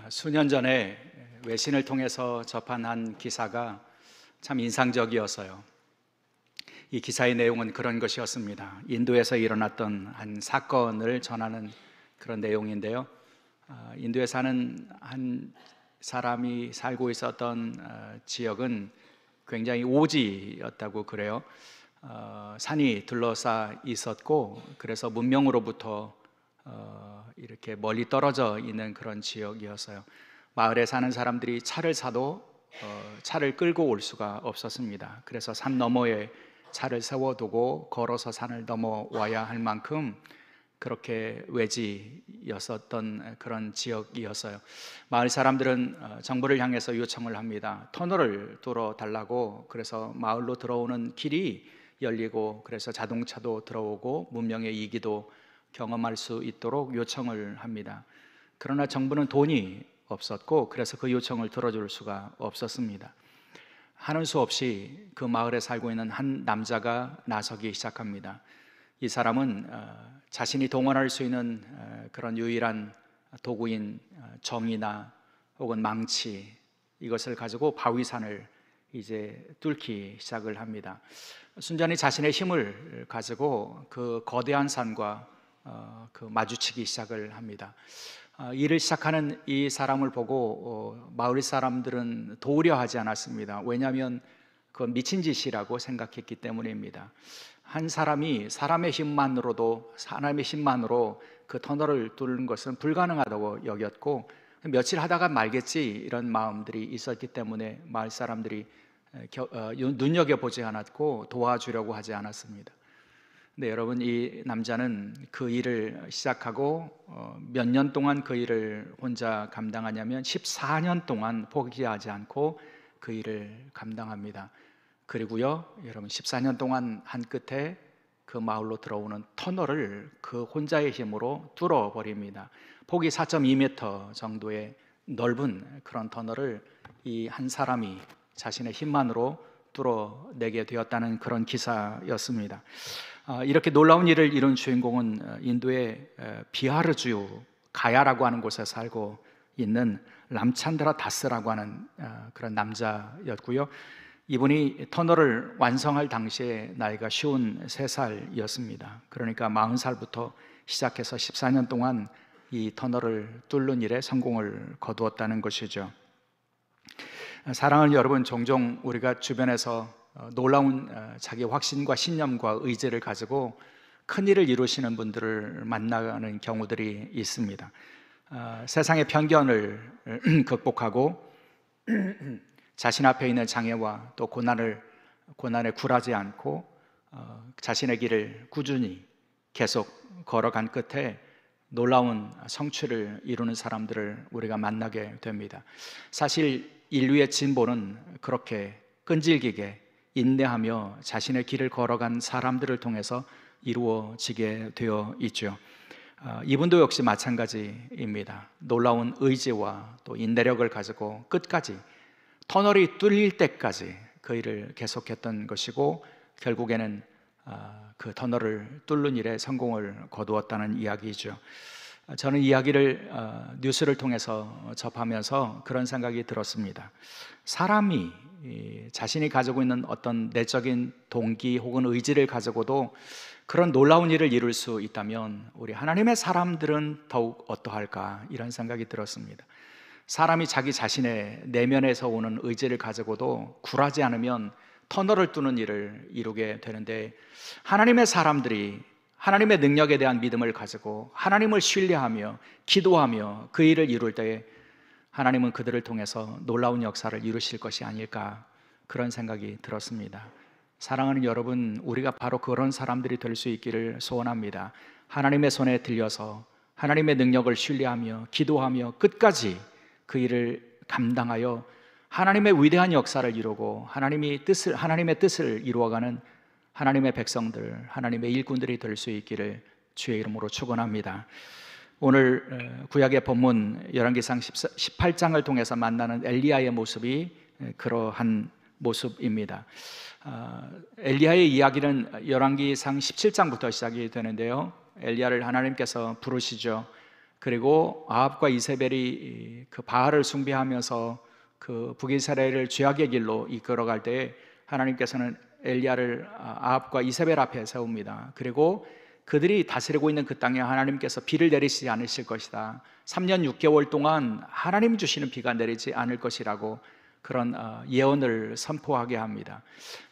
수년 전에 외신을 통해서 접한 한 기사가 참 인상적이어서요. 이 기사의 내용은 그런 것이었습니다. 인도에서 일어났던 한 사건을 전하는 그런 내용인데요. 인도에 사는 한 사람이 살고 있었던 지역은 굉장히 오지였다고 그래요. 산이 둘러싸 있었고, 그래서 문명으로부터 이렇게 멀리 떨어져 있는 그런 지역이었어요. 마을에 사는 사람들이 차를 사도 차를 끌고 올 수가 없었습니다. 그래서 산 너머에 차를 세워두고 걸어서 산을 넘어와야 할 만큼 그렇게 외지였었던 그런 지역이었어요. 마을 사람들은 정부를 향해서 요청을 합니다. 터널을 뚫어 달라고. 그래서 마을로 들어오는 길이 열리고, 그래서 자동차도 들어오고 문명의 이기도 경험할 수 있도록 요청을 합니다. 그러나 정부는 돈이 없었고, 그래서 그 요청을 들어줄 수가 없었습니다. 하는 수 없이 그 마을에 살고 있는 한 남자가 나서기 시작합니다. 이 사람은 자신이 동원할 수 있는 그런 유일한 도구인 정이나 혹은 망치, 이것을 가지고 바위산을 이제 뚫기 시작을 합니다. 순전히 자신의 힘을 가지고 그 거대한 산과 그 마주치기 시작을 합니다. 일을 시작하는 이 사람을 보고 마을 사람들은 도우려 하지 않았습니다. 왜냐하면 그건 미친 짓이라고 생각했기 때문입니다. 한 사람이 사람의 힘만으로 그 터널을 뚫는 것은 불가능하다고 여겼고, 며칠 하다가 말겠지 이런 마음들이 있었기 때문에 마을 사람들이 눈여겨보지 않았고 도와주려고 하지 않았습니다. 네, 여러분, 이 남자는 그 일을 시작하고 몇 년 동안 그 일을 혼자 감당하냐면 14년 동안 포기하지 않고 그 일을 감당합니다. 그리고요, 여러분, 14년 동안 한 끝에 그 마을로 들어오는 터널을 그 혼자의 힘으로 뚫어버립니다. 폭이 4.2m 정도의 넓은 그런 터널을 이 한 사람이 자신의 힘만으로 뚫어내게 되었다는 그런 기사였습니다. 이렇게 놀라운 일을 이룬 주인공은 인도의 비하르주 가야라고 하는 곳에 살고 있는 람찬드라 다스라고 하는 그런 남자였고요. 이분이 터널을 완성할 당시에 나이가 53살이었습니다. 그러니까 40살부터 시작해서 14년 동안 이 터널을 뚫는 일에 성공을 거두었다는 것이죠. 사랑하는 여러분, 종종 우리가 주변에서 놀라운 자기 확신과 신념과 의지를 가지고 큰 일을 이루시는 분들을 만나는 경우들이 있습니다. 세상의 편견을 극복하고 자신 앞에 있는 장애와 또 고난에 굴하지 않고 자신의 길을 꾸준히 계속 걸어간 끝에 놀라운 성취를 이루는 사람들을 우리가 만나게 됩니다. 사실 인류의 진보는 그렇게 끈질기게 인내하며 자신의 길을 걸어간 사람들을 통해서 이루어지게 되어 있죠. 이분도 역시 마찬가지입니다. 놀라운 의지와 또 인내력을 가지고 끝까지 터널이 뚫릴 때까지 그 일을 계속했던 것이고, 결국에는 그 터널을 뚫는 일에 성공을 거두었다는 이야기죠. 저는 이야기를 뉴스를 통해서 접하면서 그런 생각이 들었습니다. 사람이 자신이 가지고 있는 어떤 내적인 동기 혹은 의지를 가지고도 그런 놀라운 일을 이룰 수 있다면 우리 하나님의 사람들은 더욱 어떠할까, 이런 생각이 들었습니다. 사람이 자기 자신의 내면에서 오는 의지를 가지고도 굴하지 않으면 터널을 뚫는 일을 이루게 되는데, 하나님의 사람들이 하나님의 능력에 대한 믿음을 가지고 하나님을 신뢰하며 기도하며 그 일을 이룰 때에 하나님은 그들을 통해서 놀라운 역사를 이루실 것이 아닐까, 그런 생각이 들었습니다. 사랑하는 여러분, 우리가 바로 그런 사람들이 될 수 있기를 소원합니다. 하나님의 손에 들려서 하나님의 능력을 신뢰하며 기도하며 끝까지 그 일을 감당하여 하나님의 위대한 역사를 이루고 하나님의 뜻을 이루어가는 하나님의 백성들, 하나님의 일꾼들이 될 수 있기를 주의 이름으로 축원합니다. 오늘 구약의 본문 열왕기상 18장을 통해서 만나는 엘리야의 모습이 그러한 모습입니다. 엘리야의 이야기는 열왕기상 17장부터 시작이 되는데요. 엘리야를 하나님께서 부르시죠. 그리고 아합과 이세벨이 그 바알을 숭배하면서 그 북이스라엘을 죄악의 길로 이끌어갈 때 하나님께서는 엘리야를 아합과 이세벨 앞에 세웁니다. 그리고 그들이 다스리고 있는 그 땅에 하나님께서 비를 내리시지 않으실 것이다. 3년 6개월 동안 하나님 주시는 비가 내리지 않을 것이라고 그런 예언을 선포하게 합니다.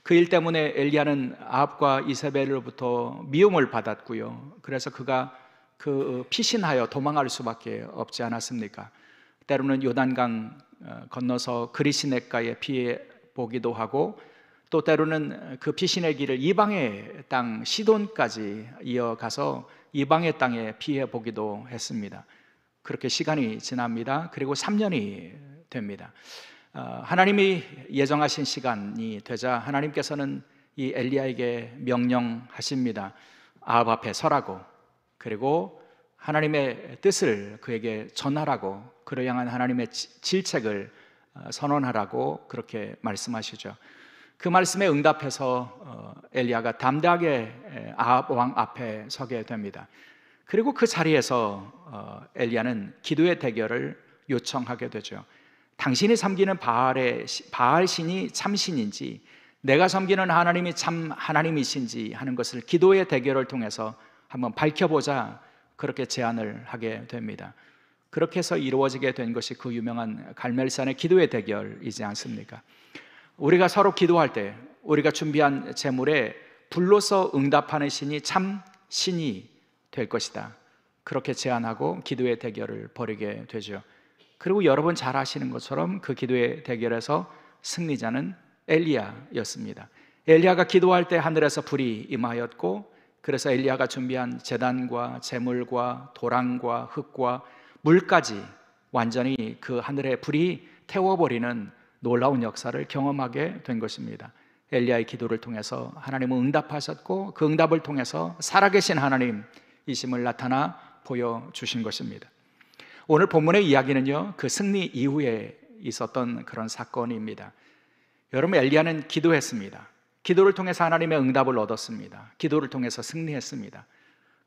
그 일 때문에 엘리야는 아합과 이세벨로부터 미움을 받았고요. 그래서 그가 그 피신하여 도망할 수밖에 없지 않았습니까? 때로는 요단강 건너서 그리시네가에 피해 보기도 하고, 또 때로는 그 피신의 길을 이방의 땅 시돈까지 이어가서 이방의 땅에 피해 보기도 했습니다. 그렇게 시간이 지납니다. 그리고 3년이 됩니다. 하나님이 예정하신 시간이 되자 하나님께서는 이 엘리야에게 명령하십니다. 아합 앞에 서라고, 그리고 하나님의 뜻을 그에게 전하라고, 그를 향한 하나님의 질책을 선언하라고 그렇게 말씀하시죠. 그 말씀에 응답해서 엘리야가 담대하게 아합 왕 앞에 서게 됩니다. 그리고 그 자리에서 엘리야는 기도의 대결을 요청하게 되죠. 당신이 섬기는 바알 신이 참 신인지, 내가 섬기는 하나님이 참 하나님이신지 하는 것을 기도의 대결을 통해서 한번 밝혀보자, 그렇게 제안을 하게 됩니다. 그렇게 해서 이루어지게 된 것이 그 유명한 갈멜산의 기도의 대결이지 않습니까? 우리가 서로 기도할 때 우리가 준비한 제물에 불로서 응답하는 신이 참 신이 될 것이다, 그렇게 제안하고 기도의 대결을 벌이게 되죠. 그리고 여러분 잘 아시는 것처럼 그 기도의 대결에서 승리자는 엘리야였습니다. 엘리야가 기도할 때 하늘에서 불이 임하였고, 그래서 엘리야가 준비한 제단과 제물과 도랑과 흙과 물까지 완전히 그 하늘의 불이 태워버리는 놀라운 역사를 경험하게 된 것입니다. 엘리야의 기도를 통해서 하나님은 응답하셨고, 그 응답을 통해서 살아계신 하나님이심을 나타나 보여주신 것입니다. 오늘 본문의 이야기는요, 그 승리 이후에 있었던 그런 사건입니다. 여러분, 엘리야는 기도했습니다. 기도를 통해서 하나님의 응답을 얻었습니다. 기도를 통해서 승리했습니다.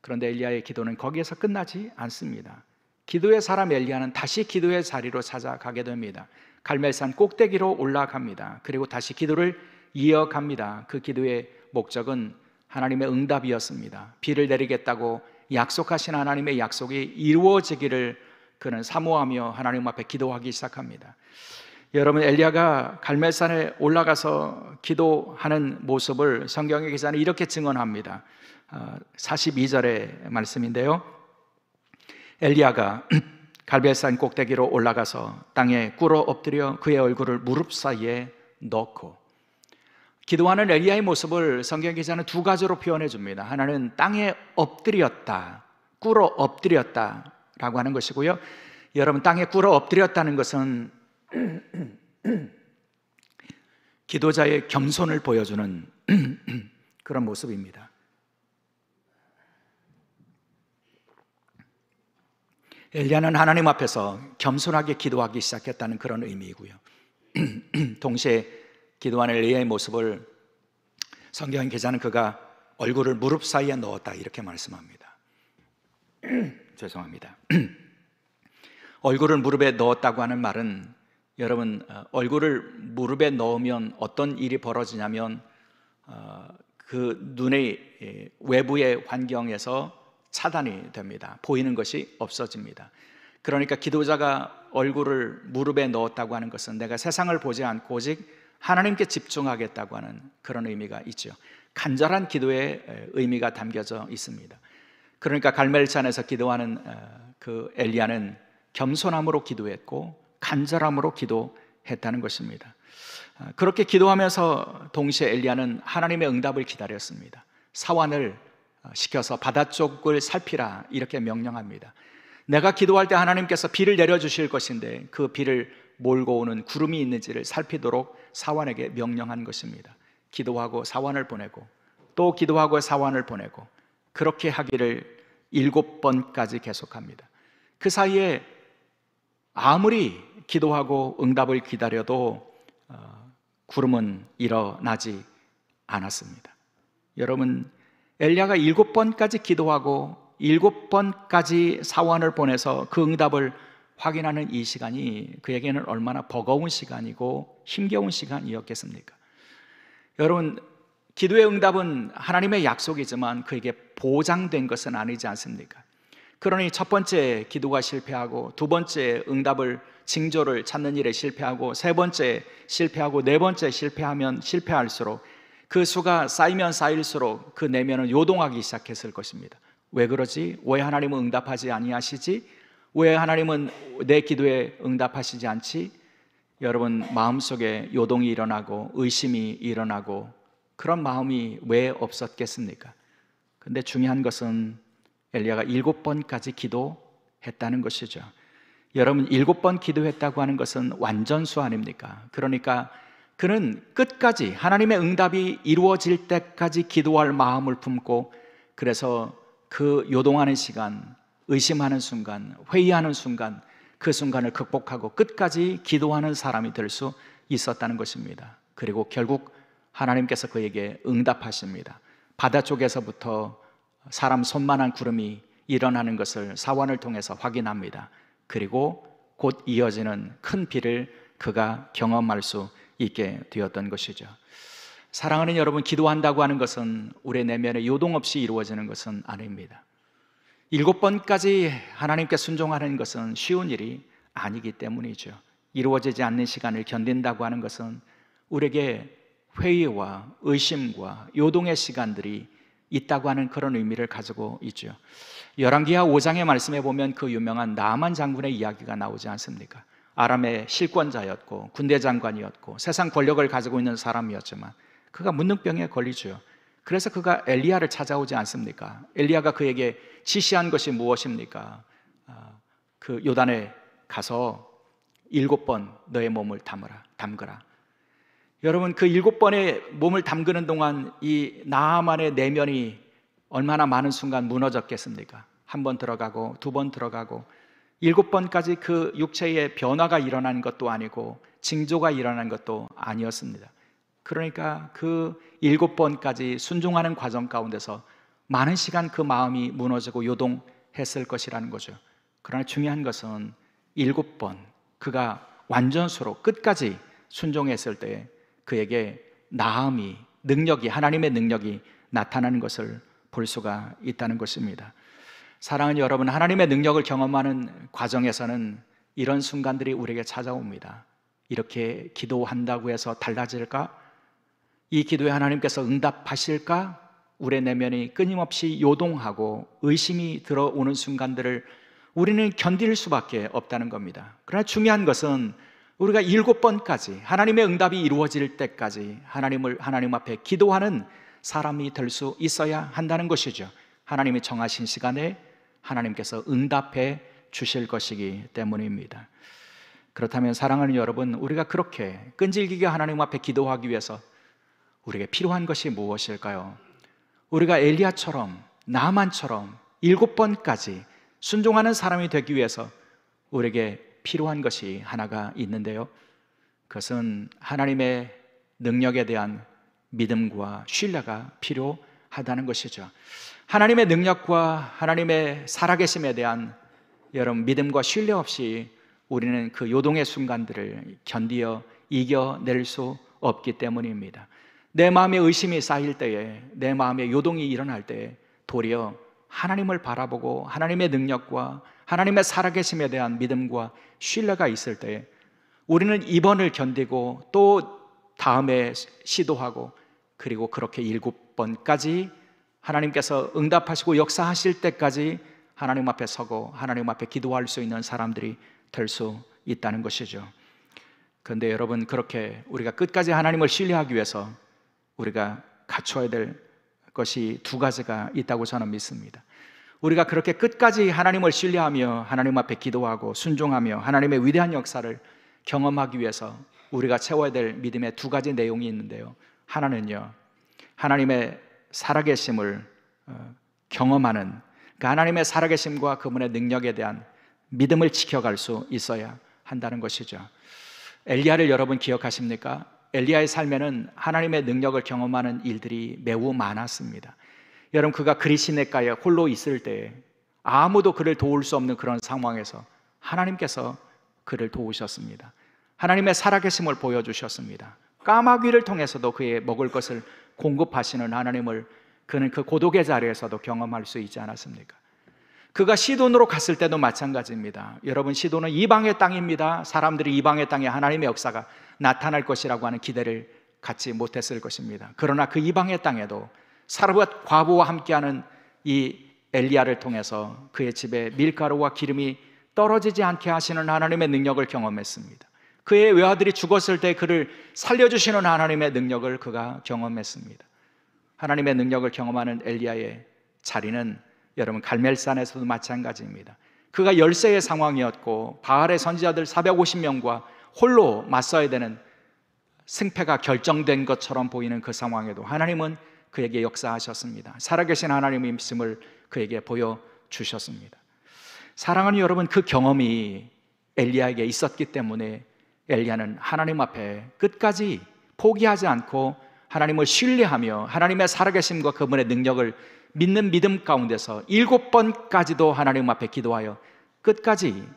그런데 엘리야의 기도는 거기에서 끝나지 않습니다. 기도의 사람 엘리야는 다시 기도의 자리로 찾아가게 됩니다. 갈멜산 꼭대기로 올라갑니다. 그리고 다시 기도를 이어갑니다. 그 기도의 목적은 하나님의 응답이었습니다. 비를 내리겠다고 약속하신 하나님의 약속이 이루어지기를 그는 사모하며 하나님 앞에 기도하기 시작합니다. 여러분, 엘리야가 갈멜산에 올라가서 기도하는 모습을 성경의 기자는 이렇게 증언합니다. 42절의 말씀인데요, 엘리야가 갈멜산 꼭대기로 올라가서 땅에 꿇어 엎드려 그의 얼굴을 무릎 사이에 넣고, 기도하는 엘리야의 모습을 성경 기자는 두 가지로 표현해 줍니다. 하나는 땅에 엎드렸다, 꿇어 엎드렸다 라고 하는 것이고요, 여러분, 땅에 꿇어 엎드렸다는 것은 기도자의 겸손을 보여주는 그런 모습입니다. 엘리야는 하나님 앞에서 겸손하게 기도하기 시작했다는 그런 의미이고요, 동시에 기도하는 엘리야의 모습을 성경 기자는 그가 얼굴을 무릎 사이에 넣었다, 이렇게 말씀합니다. 죄송합니다. 얼굴을 무릎에 넣었다고 하는 말은, 여러분, 얼굴을 무릎에 넣으면 어떤 일이 벌어지냐면 그 눈의 외부의 환경에서 차단이 됩니다. 보이는 것이 없어집니다. 그러니까 기도자가 얼굴을 무릎에 넣었다고 하는 것은 내가 세상을 보지 않고 오직 하나님께 집중하겠다고 하는 그런 의미가 있죠. 간절한 기도의 의미가 담겨져 있습니다. 그러니까 갈멜산에서 기도하는 그 엘리야는 겸손함으로 기도했고 간절함으로 기도했다는 것입니다. 그렇게 기도하면서 동시에 엘리야는 하나님의 응답을 기다렸습니다. 사환을 시켜서 바다 쪽을 살피라, 이렇게 명령합니다. 내가 기도할 때 하나님께서 비를 내려주실 것인데 그 비를 몰고 오는 구름이 있는지를 살피도록 사환에게 명령한 것입니다. 기도하고 사환을 보내고 또 기도하고 사환을 보내고, 그렇게 하기를 7번까지 계속합니다. 그 사이에 아무리 기도하고 응답을 기다려도 구름은 일어나지 않았습니다. 여러분, 엘리야가 7번까지 기도하고 7번까지 사원을 보내서 그 응답을 확인하는 이 시간이 그에게는 얼마나 버거운 시간이고 힘겨운 시간이었겠습니까? 여러분, 기도의 응답은 하나님의 약속이지만 그에게 보장된 것은 아니지 않습니까? 그러니 첫 번째 기도가 실패하고, 두 번째 응답을 징조를 찾는 일에 실패하고, 세 번째 실패하고, 네 번째 실패하면 실패할수록 그 수가 쌓이면 쌓일수록 그 내면은 요동하기 시작했을 것입니다. 왜 그러지? 왜 하나님은 응답하지 아니하시지? 왜 하나님은 내 기도에 응답하시지 않지? 여러분, 마음속에 요동이 일어나고 의심이 일어나고 그런 마음이 왜 없었겠습니까? 근데 중요한 것은 엘리야가 7번까지 기도했다는 것이죠. 여러분, 7번 기도했다고 하는 것은 완전수 아닙니까? 그러니까 그는 끝까지 하나님의 응답이 이루어질 때까지 기도할 마음을 품고, 그래서 그 요동하는 시간, 의심하는 순간, 회의하는 순간, 그 순간을 극복하고 끝까지 기도하는 사람이 될 수 있었다는 것입니다. 그리고 결국 하나님께서 그에게 응답하십니다. 바다 쪽에서부터 사람 손만한 구름이 일어나는 것을 사원을 통해서 확인합니다. 그리고 곧 이어지는 큰 비를 그가 경험할 수 있게 되었던 것이죠. 사랑하는 여러분, 기도한다고 하는 것은 우리의 내면에 요동 없이 이루어지는 것은 아닙니다. 7번까지 하나님께 순종하는 것은 쉬운 일이 아니기 때문이죠. 이루어지지 않는 시간을 견딘다고 하는 것은 우리에게 회의와 의심과 요동의 시간들이 있다고 하는 그런 의미를 가지고 있죠. 열왕기하 5장의 말씀에 보면 그 유명한 나아만 장군의 이야기가 나오지 않습니까? 아람의 실권자였고 군대 장관이었고 세상 권력을 가지고 있는 사람이었지만 그가 문둥병에 걸리죠. 그래서 그가 엘리야를 찾아오지 않습니까? 엘리야가 그에게 지시한 것이 무엇입니까? 그 요단에 가서 7번 너의 몸을 담그라. 여러분, 그 7번의 몸을 담그는 동안 이 나아만의 내면이 얼마나 많은 순간 무너졌겠습니까? 한 번 들어가고 두 번 들어가고 7번까지 그 육체의 변화가 일어나는 것도 아니고 징조가 일어나는 것도 아니었습니다. 그러니까 그 7번까지 순종하는 과정 가운데서 많은 시간 그 마음이 무너지고 요동했을 것이라는 거죠. 그러나 중요한 것은 7번 그가 완전수로 끝까지 순종했을 때 그에게 나음이, 능력이, 하나님의 능력이 나타나는 것을 볼 수가 있다는 것입니다. 사랑하는 여러분, 하나님의 능력을 경험하는 과정에서는 이런 순간들이 우리에게 찾아옵니다. 이렇게 기도한다고 해서 달라질까? 이 기도에 하나님께서 응답하실까? 우리의 내면이 끊임없이 요동하고 의심이 들어오는 순간들을 우리는 견딜 수밖에 없다는 겁니다. 그러나 중요한 것은 우리가 7번까지 하나님의 응답이 이루어질 때까지 하나님 앞에 기도하는 사람이 될 수 있어야 한다는 것이죠. 하나님이 정하신 시간에 하나님께서 응답해 주실 것이기 때문입니다. 그렇다면 사랑하는 여러분, 우리가 그렇게 끈질기게 하나님 앞에 기도하기 위해서 우리에게 필요한 것이 무엇일까요? 우리가 엘리야처럼 나만처럼 7번까지 순종하는 사람이 되기 위해서 우리에게 필요한 것이 하나가 있는데요, 그것은 하나님의 능력에 대한 믿음과 신뢰가 필요하다는 것이죠. 하나님의 능력과 하나님의 살아계심에 대한 여러분 믿음과 신뢰 없이 우리는 그 요동의 순간들을 견디어 이겨낼 수 없기 때문입니다. 내 마음에 의심이 쌓일 때에, 내 마음에 요동이 일어날 때에 도리어 하나님을 바라보고 하나님의 능력과 하나님의 살아계심에 대한 믿음과 신뢰가 있을 때에 우리는 이번을 견디고 또 다음에 시도하고, 그리고 그렇게 7번까지 하나님께서 응답하시고 역사하실 때까지 하나님 앞에 서고 하나님 앞에 기도할 수 있는 사람들이 될 수 있다는 것이죠. 그런데 여러분, 그렇게 우리가 끝까지 하나님을 신뢰하기 위해서 우리가 갖춰야 될 것이 두 가지가 있다고 저는 믿습니다. 우리가 그렇게 끝까지 하나님을 신뢰하며 하나님 앞에 기도하고 순종하며 하나님의 위대한 역사를 경험하기 위해서 우리가 채워야 될 믿음의 두 가지 내용이 있는데요, 하나는요, 하나님의 살아계심을 경험하는, 그러니까 하나님의 살아계심과 그분의 능력에 대한 믿음을 지켜갈 수 있어야 한다는 것이죠. 엘리야를 여러분 기억하십니까? 엘리야의 삶에는 하나님의 능력을 경험하는 일들이 매우 많았습니다. 여러분, 그가 그리시네가에 홀로 있을 때 아무도 그를 도울 수 없는 그런 상황에서 하나님께서 그를 도우셨습니다. 하나님의 살아계심을 보여주셨습니다. 까마귀를 통해서도 그의 먹을 것을 공급하시는 하나님을 그는 그 고독의 자리에서도 경험할 수 있지 않았습니까? 그가 시돈으로 갔을 때도 마찬가지입니다. 여러분, 시돈은 이방의 땅입니다. 사람들이 이방의 땅에 하나님의 역사가 나타날 것이라고 하는 기대를 갖지 못했을 것입니다. 그러나 그 이방의 땅에도 사르밧 과부와 함께하는 이 엘리야를 통해서 그의 집에 밀가루와 기름이 떨어지지 않게 하시는 하나님의 능력을 경험했습니다. 그의 외아들이 죽었을 때 그를 살려주시는 하나님의 능력을 그가 경험했습니다. 하나님의 능력을 경험하는 엘리야의 자리는 여러분 갈멜산에서도 마찬가지입니다. 그가 열세의 상황이었고 바알의 선지자들 450명과 홀로 맞서야 되는 승패가 결정된 것처럼 보이는 그 상황에도 하나님은 그에게 역사하셨습니다. 살아계신 하나님의 있음을 그에게 보여주셨습니다. 사랑하는 여러분, 그 경험이 엘리야에게 있었기 때문에 엘리야는 하나님 앞에 끝까지 포기하지 않고 하나님을 신뢰하며 하나님의 살아계심과 그분의 능력을 믿는 믿음 가운데서 7번까지도 하나님 앞에 기도하여 끝까지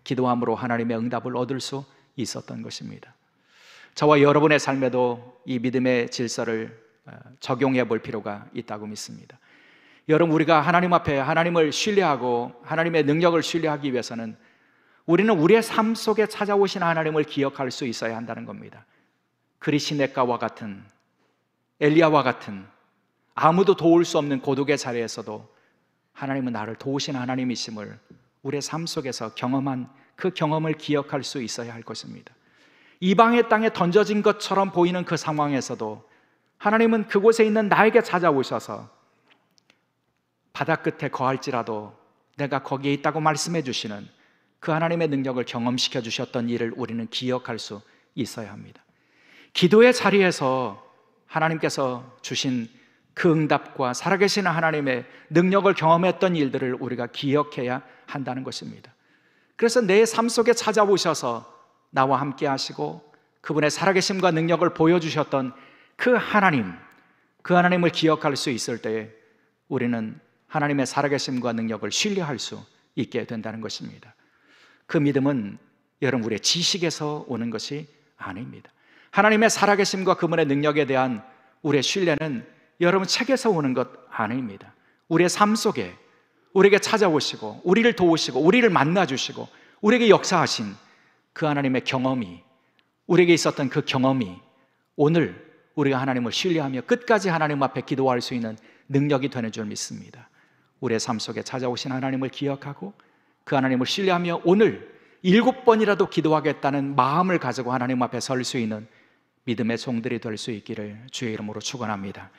기도함으로 하나님의 응답을 얻을 수 있었던 것입니다. 저와 여러분의 삶에도 이 믿음의 질서를 적용해 볼 필요가 있다고 믿습니다. 여러분, 우리가 하나님 앞에 하나님을 신뢰하고 하나님의 능력을 신뢰하기 위해서는 우리는 우리의 삶 속에 찾아오신 하나님을 기억할 수 있어야 한다는 겁니다. 그리시네가와 같은, 엘리야와 같은 아무도 도울 수 없는 고독의 자리에서도 하나님은 나를 도우신 하나님이심을 우리의 삶 속에서 경험한 그 경험을 기억할 수 있어야 할 것입니다. 이방의 땅에 던져진 것처럼 보이는 그 상황에서도 하나님은 그곳에 있는 나에게 찾아오셔서 바다 끝에 거할지라도 내가 거기에 있다고 말씀해 주시는 그 하나님의 능력을 경험시켜 주셨던 일을 우리는 기억할 수 있어야 합니다. 기도의 자리에서 하나님께서 주신 그 응답과 살아계신 하나님의 능력을 경험했던 일들을 우리가 기억해야 한다는 것입니다. 그래서 내 삶 속에 찾아오셔서 나와 함께 하시고 그분의 살아계심과 능력을 보여주셨던 그 하나님을 기억할 수 있을 때에 우리는 하나님의 살아계심과 능력을 신뢰할 수 있게 된다는 것입니다. 그 믿음은 여러분 우리의 지식에서 오는 것이 아닙니다. 하나님의 살아계심과 그분의 능력에 대한 우리의 신뢰는 여러분 책에서 오는 것 아닙니다. 우리의 삶 속에 우리에게 찾아오시고 우리를 도우시고 우리를 만나주시고 우리에게 역사하신 그 하나님의 경험이, 우리에게 있었던 그 경험이 오늘 우리가 하나님을 신뢰하며 끝까지 하나님 앞에 기도할 수 있는 능력이 되는 줄 믿습니다. 우리의 삶 속에 찾아오신 하나님을 기억하고 그 하나님을 신뢰하며 오늘 7번이라도 기도하겠다는 마음을 가지고 하나님 앞에 설 수 있는 믿음의 종들이 될 수 있기를 주의 이름으로 축원합니다.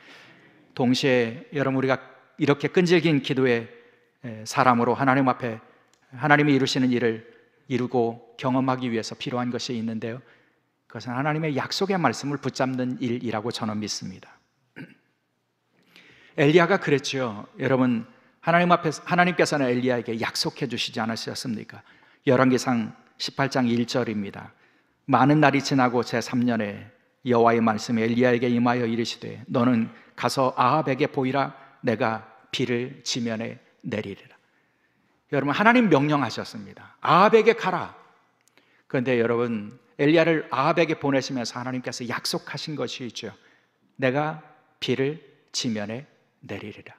동시에 여러분, 우리가 이렇게 끈질긴 기도의 사람으로 하나님 앞에 하나님이 이루시는 일을 이루고 경험하기 위해서 필요한 것이 있는데요, 그것은 하나님의 약속의 말씀을 붙잡는 일이라고 저는 믿습니다. 엘리야가 그랬죠. 여러분, 하나님께서는 엘리야에게 약속해 주시지 않으셨습니까? 열왕기상 18장 1절입니다. 많은 날이 지나고 제3년에 여호와의 말씀이 엘리야에게 임하여 이르시되 너는 가서 아합에게 보이라. 내가 비를 지면에 내리리라. 여러분, 하나님 명령하셨습니다. 아합에게 가라. 그런데 여러분, 엘리야를 아합에게 보내시면서 하나님께서 약속하신 것이 있죠. 내가 비를 지면에 내리리라.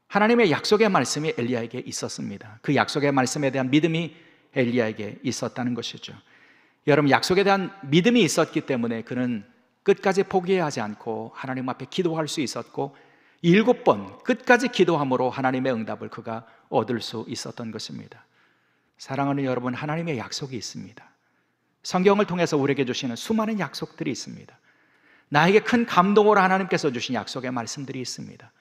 하나님의 약속의 말씀이 엘리야에게 있었습니다. 그 약속의 말씀에 대한 믿음이 엘리야에게 있었다는 것이죠. 여러분, 약속에 대한 믿음이 있었기 때문에 그는 끝까지 포기하지 않고 하나님 앞에 기도할 수 있었고 7번 끝까지 기도함으로 하나님의 응답을 그가 얻을 수 있었던 것입니다. 사랑하는 여러분, 하나님의 약속이 있습니다. 성경을 통해서 우리에게 주시는 수많은 약속들이 있습니다. 나에게 큰 감동으로 하나님께서 주신 약속의 말씀들이 있습니다.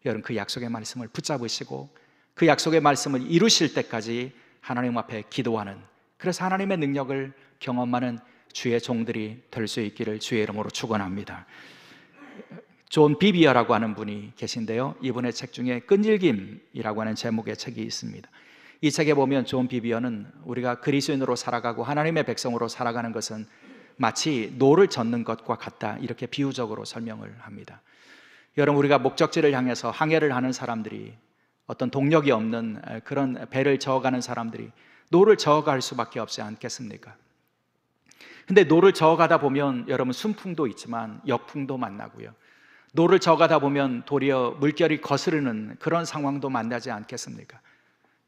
여러분, 그 약속의 말씀을 붙잡으시고 그 약속의 말씀을 이루실 때까지 하나님 앞에 기도하는, 그래서 하나님의 능력을 경험하는 주의 종들이 될 수 있기를 주의 이름으로 축원합니다. 존 비비어라고 하는 분이 계신데요, 이분의 책 중에 끈질김이라고 하는 제목의 책이 있습니다. 이 책에 보면 존 비비어는 우리가 그리스도인으로 살아가고 하나님의 백성으로 살아가는 것은 마치 노를 젓는 것과 같다, 이렇게 비유적으로 설명을 합니다. 여러분, 우리가 목적지를 향해서 항해를 하는 사람들이 어떤 동력이 없는 그런 배를 저어가는 사람들이 노를 저어갈 수밖에 없지 않겠습니까? 근데 노를 저어가다 보면 여러분 순풍도 있지만 역풍도 만나고요. 노를 저어가다 보면 도리어 물결이 거스르는 그런 상황도 만나지 않겠습니까?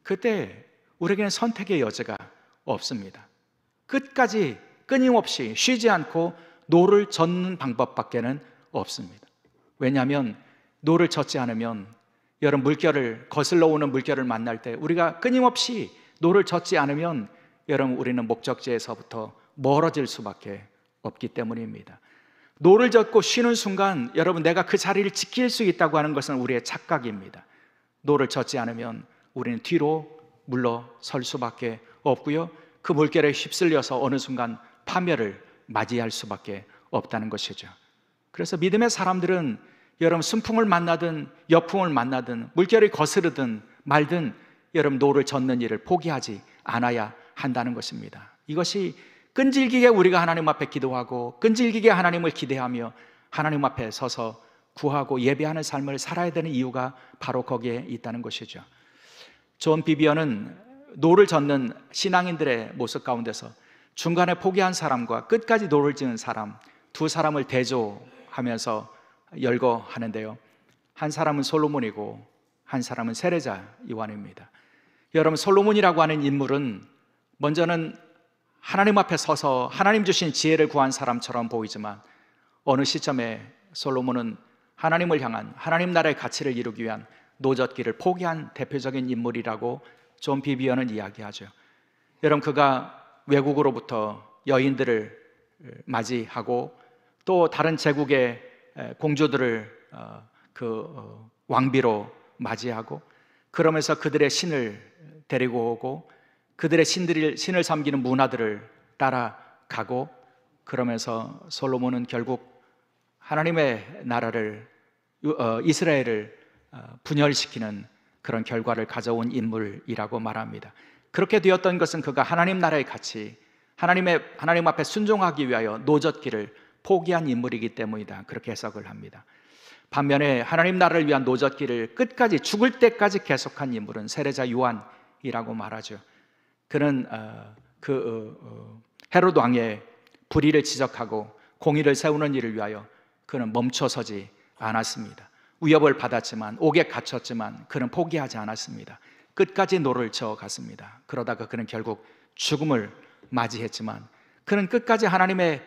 그때 우리에게는 선택의 여지가 없습니다. 끝까지 끊임없이 쉬지 않고 노를 젓는 방법밖에는 없습니다. 왜냐하면 노를 젓지 않으면 여러분 물결을 거슬러 오는 물결을 만날 때 우리가 끊임없이 노를 젓지 않으면 여러분 우리는 목적지에서부터 멀어질 수밖에 없기 때문입니다. 노를 젓고 쉬는 순간 여러분 내가 그 자리를 지킬 수 있다고 하는 것은 우리의 착각입니다. 노를 젓지 않으면 우리는 뒤로 물러설 수밖에 없고요, 그 물결에 휩쓸려서 어느 순간 파멸을 맞이할 수밖에 없다는 것이죠. 그래서 믿음의 사람들은 여러분 순풍을 만나든 역풍을 만나든 물결이 거스르든 말든 여러분 노를 젓는 일을 포기하지 않아야 한다는 것입니다. 이것이 끈질기게 우리가 하나님 앞에 기도하고 끈질기게 하나님을 기대하며 하나님 앞에 서서 구하고 예배하는 삶을 살아야 되는 이유가 바로 거기에 있다는 것이죠. 존 비비어는 노를 젓는 신앙인들의 모습 가운데서 중간에 포기한 사람과 끝까지 노를 지은 사람 두 사람을 대조하면서 열거하는데요, 한 사람은 솔로몬이고 한 사람은 세례자 요한입니다. 여러분, 솔로몬이라고 하는 인물은 먼저는 하나님 앞에 서서 하나님 주신 지혜를 구한 사람처럼 보이지만 어느 시점에 솔로몬은 하나님을 향한 하나님 나라의 가치를 이루기 위한 노젓기를 포기한 대표적인 인물이라고 존 비비어는 이야기하죠. 여러분, 그가 외국으로부터 여인들을 맞이하고 또 다른 제국의 공주들을 왕비로 맞이하고 그러면서 그들의 신을 데리고 오고 그들의 신을 섬기는 문화들을 따라가고 그러면서 솔로몬은 결국 하나님의 나라를 이스라엘을 분열시키는 그런 결과를 가져온 인물이라고 말합니다. 그렇게 되었던 것은 그가 하나님 나라의 가치, 하나님 앞에 순종하기 위하여 노젓기를 포기한 인물이기 때문이다, 그렇게 해석을 합니다. 반면에 하나님 나라를 위한 노젓기를 끝까지 죽을 때까지 계속한 인물은 세례자 요한이라고 말하죠. 그는 헤롯 왕의 불의를 지적하고 공의를 세우는 일을 위하여 그는 멈춰서지 않았습니다. 위협을 받았지만, 옥에 갇혔지만 그는 포기하지 않았습니다. 끝까지 노를 저어갔습니다. 그러다가 그는 결국 죽음을 맞이했지만 그는 끝까지 하나님의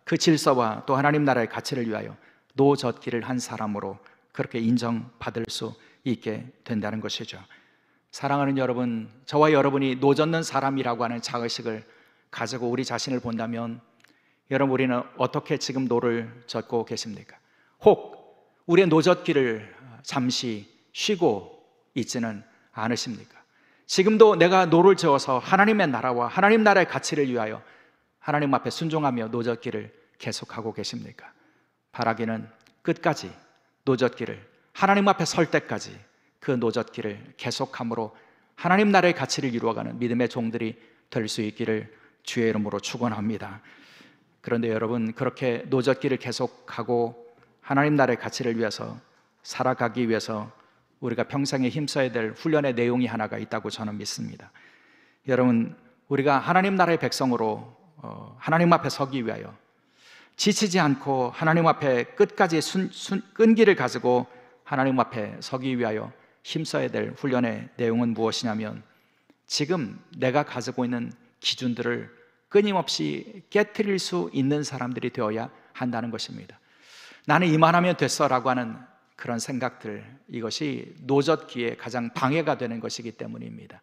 그 질서와 또 하나님 나라의 가치를 위하여 노젓기를 한 사람으로 그렇게 인정받을 수 있게 된다는 것이죠. 사랑하는 여러분, 저와 여러분이 노젓는 사람이라고 하는 자의식을 가지고 우리 자신을 본다면 여러분, 우리는 어떻게 지금 노를 젓고 계십니까? 혹 우리의 노젓기를 잠시 쉬고 있지는 않으십니까? 지금도 내가 노를 저어서 하나님의 나라와 하나님 나라의 가치를 위하여 하나님 앞에 순종하며 노젓기를 계속하고 계십니까? 바라기는 끝까지 노젓기를, 하나님 앞에 설 때까지 그 노젓기를 계속함으로 하나님 나라의 가치를 이루어가는 믿음의 종들이 될 수 있기를 주의 이름으로 축원합니다. 그런데 여러분, 그렇게 노젓기를 계속하고 하나님 나라의 가치를 위해서 살아가기 위해서 우리가 평생에 힘써야 될 훈련의 내용이 하나가 있다고 저는 믿습니다. 여러분, 우리가 하나님 나라의 백성으로 하나님 앞에 서기 위하여 지치지 않고 하나님 앞에 끝까지 끈기를 가지고 하나님 앞에 서기 위하여 힘써야 될 훈련의 내용은 무엇이냐면, 지금 내가 가지고 있는 기준들을 끊임없이 깨트릴 수 있는 사람들이 되어야 한다는 것입니다. 나는 이만하면 됐어라고 하는 그런 생각들, 이것이 노젓기에 가장 방해가 되는 것이기 때문입니다.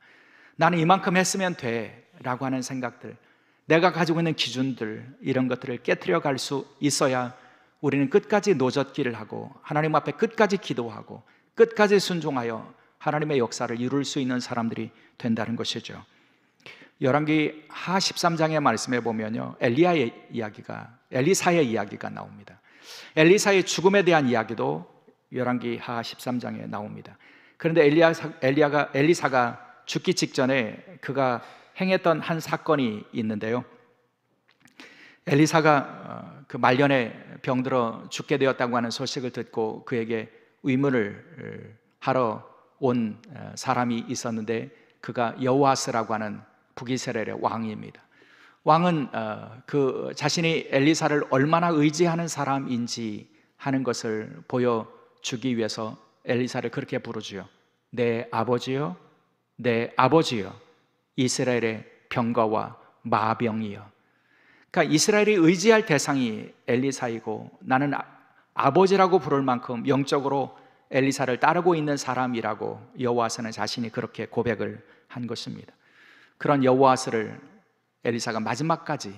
나는 이만큼 했으면 돼 라고 하는 생각들, 내가 가지고 있는 기준들, 이런 것들을 깨트려 갈 수 있어야 우리는 끝까지 노젓기를 하고 하나님 앞에 끝까지 기도하고 끝까지 순종하여 하나님의 역사를 이룰 수 있는 사람들이 된다는 것이죠. 열왕기 하 13장의 말씀에 보면요, 엘리사의 이야기가 나옵니다. 엘리사의 죽음에 대한 이야기도 열왕기 하 13장에 나옵니다. 그런데 엘리사가 죽기 직전에 그가 행했던 한 사건이 있는데요, 엘리사가 그 말년에 병들어 죽게 되었다고 하는 소식을 듣고 그에게 의문을 하러 온 사람이 있었는데 그가 여호아스라고 하는 북이스라엘의 왕입니다. 왕은 그 자신이 엘리사를 얼마나 의지하는 사람인지 하는 것을 보여주기 위해서 엘리사를 그렇게 부르지요. 내 아버지요, 내 아버지요, 이스라엘의 병거와 마병이요. 그러니까 이스라엘이 의지할 대상이 엘리사이고 나는 아버지라고 부를 만큼 영적으로 엘리사를 따르고 있는 사람이라고 여호아스는 자신이 그렇게 고백을 한 것입니다. 그런 여호아스를 엘리사가 마지막까지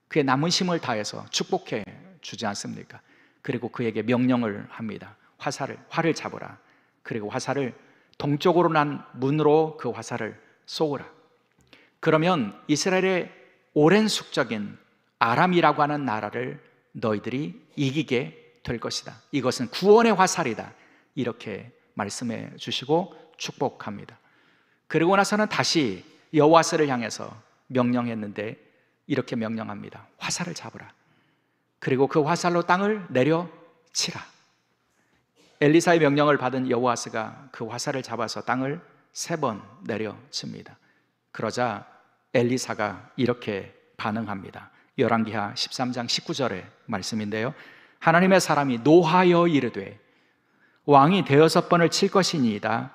그의 남은 힘을 다해서 축복해 주지 않습니까? 그리고 그에게 명령을 합니다. 활을 잡으라. 그리고 화살을 동쪽으로 난 문으로 그 화살을 쏘으라. 그러면 이스라엘의 오랜 숙적인 아람이라고 하는 나라를 너희들이 이기게 될 것이다. 이것은 구원의 화살이다. 이렇게 말씀해 주시고 축복합니다. 그리고 나서는 다시 여호와스를 향해서 명령했는데 이렇게 명령합니다. 화살을 잡으라. 그리고 그 화살로 땅을 내려치라. 엘리사의 명령을 받은 여호아스가 그 화살을 잡아서 땅을 3번 내려칩니다. 그러자 엘리사가 이렇게 반응합니다. 열왕기하 13장 19절의 말씀인데요, 하나님의 사람이 노하여 이르되 왕이 6번을 칠 것이니이다.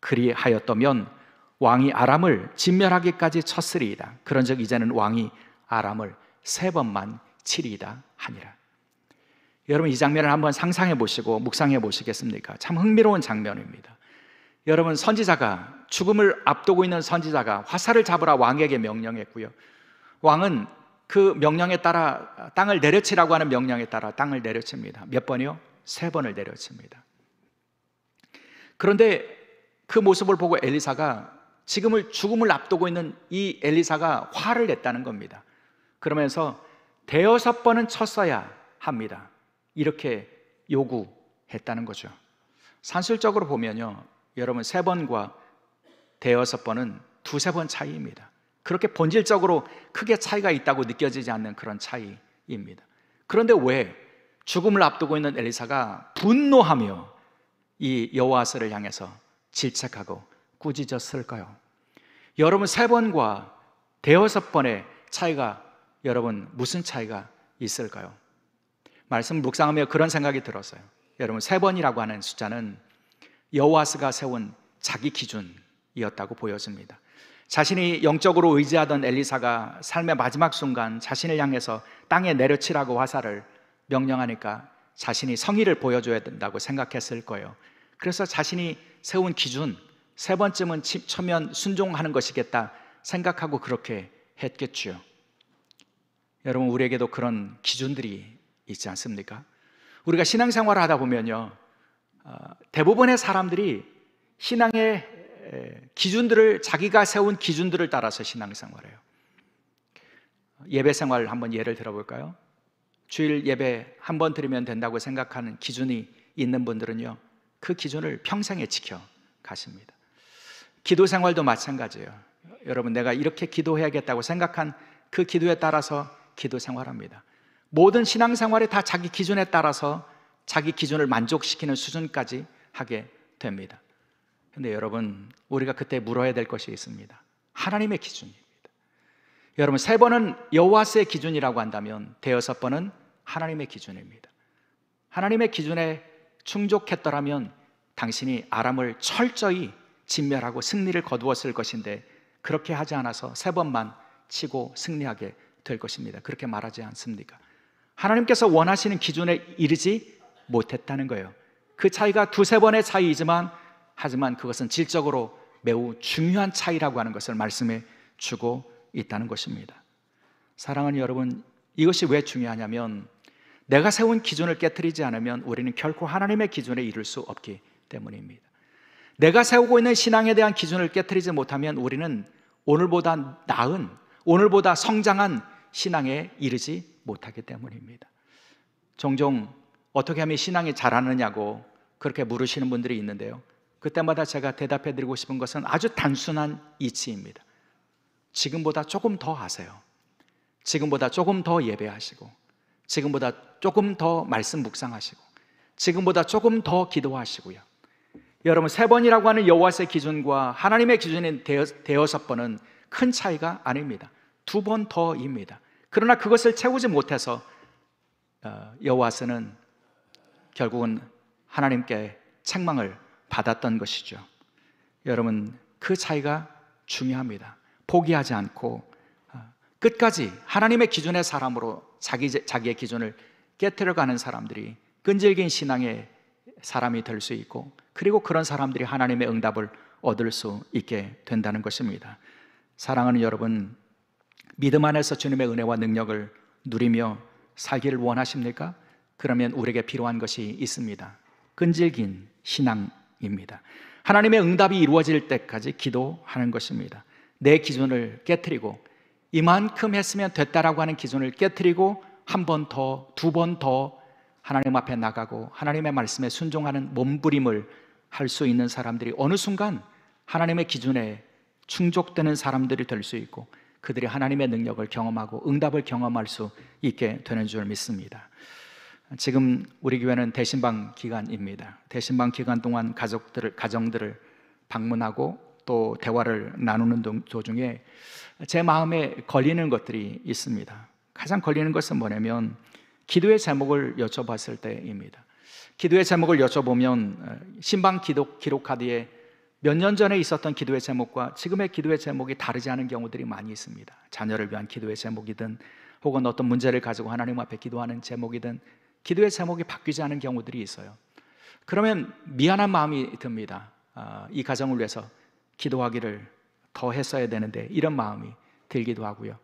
그리하였더면 왕이 아람을 진멸하기까지 쳤으리이다. 그런즉 이제는 왕이 아람을 3번만 치리이다 하니라. 여러분, 이 장면을 한번 상상해 보시고 묵상해 보시겠습니까? 참 흥미로운 장면입니다. 여러분, 선지자가, 죽음을 앞두고 있는 선지자가 화살을 잡으라 왕에게 명령했고요, 왕은 그 명령에 따라 땅을 내려치라고 하는 명령에 따라 땅을 내려칩니다. 몇 번이요? 3번을 내려칩니다. 그런데 그 모습을 보고 엘리사가, 죽음을 앞두고 있는 이 엘리사가 화를 냈다는 겁니다. 그러면서 6번은 쳤어야 합니다. 이렇게 요구했다는 거죠. 산술적으로 보면요, 여러분, 3번과 6번은 2-3번 차이입니다. 그렇게 본질적으로 크게 차이가 있다고 느껴지지 않는 그런 차이입니다. 그런데 왜 죽음을 앞두고 있는 엘리사가 분노하며 이 여호아스를 향해서 질책하고 꾸짖었을까요? 여러분, 3번과 6번의 차이가, 여러분, 무슨 차이가 있을까요? 말씀 묵상하며 그런 생각이 들었어요. 여러분, 3번이라고 하는 숫자는 여호아스가 세운 자기 기준이었다고 보여집니다. 자신이 영적으로 의지하던 엘리사가 삶의 마지막 순간 자신을 향해서 땅에 내려치라고 화살을 명령하니까 자신이 성의를 보여줘야 된다고 생각했을 거예요. 그래서 자신이 세운 기준, 3번쯤은 치면 순종하는 것이겠다 생각하고 그렇게 했겠죠. 여러분, 우리에게도 그런 기준들이 있지 않습니까? 우리가 신앙생활을 하다 보면요, 대부분의 사람들이 신앙의 기준들을, 자기가 세운 기준들을 따라서 신앙생활해요. 예배생활 한번 예를 들어볼까요? 주일 예배 한 번 드리면 된다고 생각하는 기준이 있는 분들은요, 그 기준을 평생에 지켜 가십니다. 기도생활도 마찬가지예요. 여러분, 내가 이렇게 기도해야겠다고 생각한 그 기도에 따라서 기도생활합니다. 모든 신앙생활이 다 자기 기준에 따라서 자기 기준을 만족시키는 수준까지 하게 됩니다. 그런데 여러분, 우리가 그때 물어야 될 것이 있습니다. 하나님의 기준입니다. 여러분, 3번은 여호와스의 기준이라고 한다면 6번은 하나님의 기준입니다. 하나님의 기준에 충족했더라면 당신이 아람을 철저히 진멸하고 승리를 거두었을 것인데 그렇게 하지 않아서 3번만 치고 승리하게 될 것입니다. 그렇게 말하지 않습니까? 하나님께서 원하시는 기준에 이르지 못했다는 거예요. 그 차이가 2-3번의 차이이지만, 하지만 그것은 질적으로 매우 중요한 차이라고 하는 것을 말씀해 주고 있다는 것입니다. 사랑하는 여러분, 이것이 왜 중요하냐면 내가 세운 기준을 깨트리지 않으면 우리는 결코 하나님의 기준에 이를 수 없기 때문입니다. 내가 세우고 있는 신앙에 대한 기준을 깨트리지 못하면 우리는 오늘보다 나은, 오늘보다 성장한 신앙에 이르지 못하기 때문입니다. 종종 어떻게 하면 신앙이 자라느냐고 그렇게 물으시는 분들이 있는데요, 그때마다 제가 대답해 드리고 싶은 것은 아주 단순한 이치입니다. 지금보다 조금 더 하세요. 지금보다 조금 더 예배하시고, 지금보다 조금 더 말씀 묵상하시고, 지금보다 조금 더 기도하시고요. 여러분, 3번이라고 하는 여호와의 기준과 하나님의 기준인 대여섯 번은 큰 차이가 아닙니다. 2번 더입니다. 그러나 그것을 채우지 못해서 여호와서는 결국은 하나님께 책망을 받았던 것이죠. 여러분, 그 차이가 중요합니다. 포기하지 않고 끝까지 하나님의 기준의 사람으로 자기의 기준을 깨트려가는 사람들이 끈질긴 신앙의 사람이 될 수 있고, 그리고 그런 사람들이 하나님의 응답을 얻을 수 있게 된다는 것입니다. 사랑하는 여러분, 믿음 안에서 주님의 은혜와 능력을 누리며 살기를 원하십니까? 그러면 우리에게 필요한 것이 있습니다. 끈질긴 신앙입니다. 하나님의 응답이 이루어질 때까지 기도하는 것입니다. 내 기준을 깨트리고, 이만큼 했으면 됐다라고 하는 기준을 깨트리고, 한 번 더, 2번 더 하나님 앞에 나가고 하나님의 말씀에 순종하는 몸부림을 할 수 있는 사람들이 어느 순간 하나님의 기준에 충족되는 사람들이 될 수 있고, 그들이 하나님의 능력을 경험하고 응답을 경험할 수 있게 되는 줄 믿습니다. 지금 우리 교회는 대신방 기간입니다. 대신방 기간 동안 가정들을 방문하고 또 대화를 나누는 도중에 제 마음에 걸리는 것들이 있습니다. 가장 걸리는 것은 뭐냐면 기도의 제목을 여쭤봤을 때입니다. 기도의 제목을 여쭤보면 신방 기록 카드에 몇 년 전에 있었던 기도의 제목과 지금의 기도의 제목이 다르지 않은 경우들이 많이 있습니다. 자녀를 위한 기도의 제목이든 혹은 어떤 문제를 가지고 하나님 앞에 기도하는 제목이든 기도의 제목이 바뀌지 않은 경우들이 있어요. 그러면 미안한 마음이 듭니다. 이 가정을 위해서 기도하기를 더 했어야 되는데, 이런 마음이 들기도 하고요.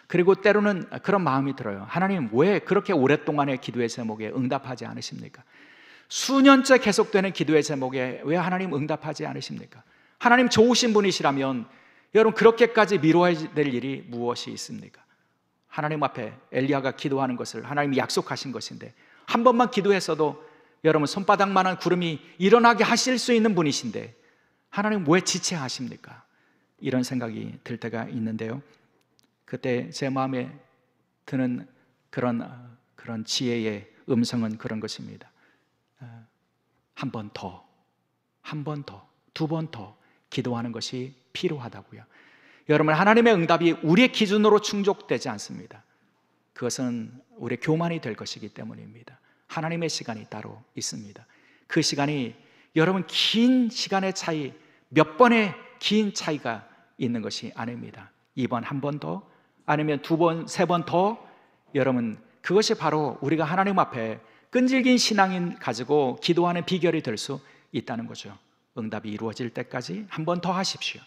그리고 때로는 그런 마음이 들어요. 하나님, 왜 그렇게 오랫동안의 기도의 제목에 응답하지 않으십니까? 수년째 계속되는 기도의 제목에 왜 하나님 응답하지 않으십니까? 하나님 좋으신 분이시라면 여러분, 그렇게까지 미뤄야 될 일이 무엇이 있습니까? 하나님 앞에 엘리야가 기도하는 것을 하나님이 약속하신 것인데, 한 번만 기도했어도 여러분 손바닥만한 구름이 일어나게 하실 수 있는 분이신데 하나님 왜 지체하십니까? 이런 생각이 들 때가 있는데요, 그때 제 마음에 드는 그런 지혜의 음성은 그런 것입니다. 한 번 더, 2번 더 기도하는 것이 필요하다고요. 여러분, 하나님의 응답이 우리의 기준으로 충족되지 않습니다. 그것은 우리의 교만이 될 것이기 때문입니다. 하나님의 시간이 따로 있습니다. 그 시간이 여러분 긴 시간의 차이, 몇 번의 긴 차이가 있는 것이 아닙니다. 2번, 한 번 더, 아니면 2번, 3번 더. 여러분, 그것이 바로 우리가 하나님 앞에 끈질긴 신앙인 가지고 기도하는 비결이 될 수 있다는 거죠. 응답이 이루어질 때까지 한 번 더 하십시오.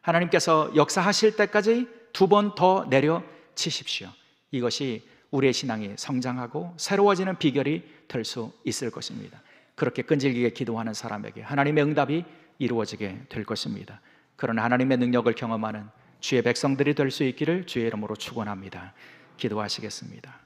하나님께서 역사하실 때까지 2번 더 내려치십시오. 이것이 우리의 신앙이 성장하고 새로워지는 비결이 될 수 있을 것입니다. 그렇게 끈질기게 기도하는 사람에게 하나님의 응답이 이루어지게 될 것입니다. 그러나 하나님의 능력을 경험하는 주의 백성들이 될 수 있기를 주의 이름으로 축원합니다. 기도하시겠습니다.